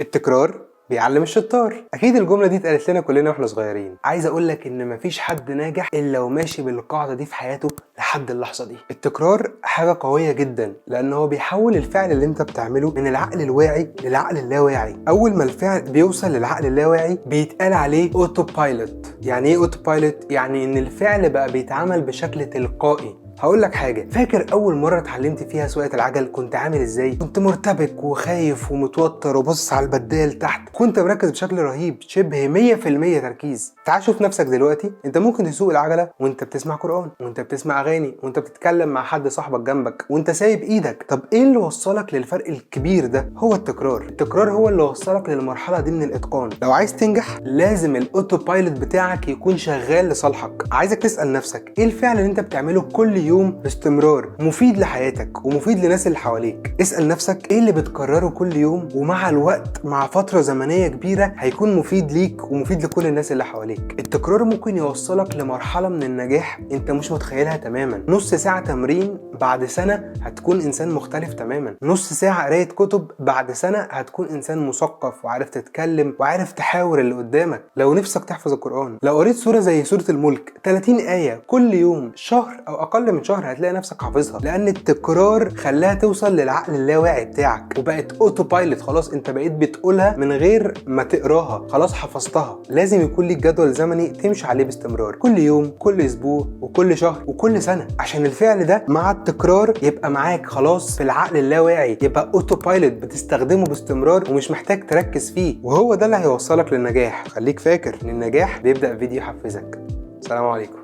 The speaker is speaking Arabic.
التكرار بيعلم الشطار. اكيد الجمله دي اتقالت لنا كلنا واحنا صغيرين. عايز اقول لك ان مفيش حد ناجح الا وماشي بالقاعده دي في حياته لحد اللحظه دي. التكرار حاجه قويه جدا لان هو بيحول الفعل اللي انت بتعمله من العقل الواعي للعقل اللاواعي. اول ما الفعل بيوصل للعقل اللاواعي بيتقال عليه اوتو بايلوت. يعني ايه اوتو بايلوت؟ يعني ان الفعل بقى بيتعمل بشكل تلقائي. هقول لك حاجه، فاكر اول مره اتعلمت فيها سواقه العجل كنت عامل ازاي؟ كنت مرتبك وخايف ومتوتر وبص على البدال تحت، كنت مركز بشكل رهيب شبه 100% تركيز. تعال شوف نفسك دلوقتي، انت ممكن تسوق العجله وانت بتسمع قران وانت بتسمع اغاني وانت بتتكلم مع حد صاحبك جنبك وانت سايب ايدك. طب ايه اللي وصلك للفرق الكبير ده؟ هو التكرار. التكرار هو اللي وصلك للمرحله دي من الاتقان. لو عايز تنجح لازم الاوتو بايلوت بتاعك يكون شغال لصالحك. عايزك تسال نفسك ايه الفعل اللي انت بتعمله كل يوم باستمرار مفيد لحياتك ومفيد لناس اللي حواليك. اسأل نفسك ايه اللي بتكرره كل يوم ومع الوقت مع فترة زمنية كبيرة هيكون مفيد ليك ومفيد لكل الناس اللي حواليك. التكرار ممكن يوصلك لمرحلة من النجاح انت مش متخيلها تماما. نص ساعة تمرين بعد سنة هتكون انسان مختلف تماما. نص ساعة قراية كتب بعد سنة هتكون انسان مثقف وعارف تتكلم وعارف تحاور اللي قدامك. لو نفسك تحفظ القرآن، لو قريت سورة زي سورة الملك 30 آية كل يوم شهر او اقل من شهر هتلاقي نفسك حافظها، لان التكرار خلاها توصل للعقل اللاواعي بتاعك وبقت اوتو بايلوت. خلاص انت بقيت بتقولها من غير ما تقراها، خلاص حفظتها. لازم يكون ليك جدول زمني تمشي عليه باستمرار، كل يوم كل اسبوع وكل شهر وكل سنه، عشان الفعل ده مع التكرار يبقى معاك خلاص في العقل اللاواعي، يبقى اوتو بايلوت بتستخدمه باستمرار ومش محتاج تركز فيه. وهو ده اللي هيوصلك للنجاح. خليك فاكر ان النجاح بيبدأ فيديو يحفزك. السلام عليكم.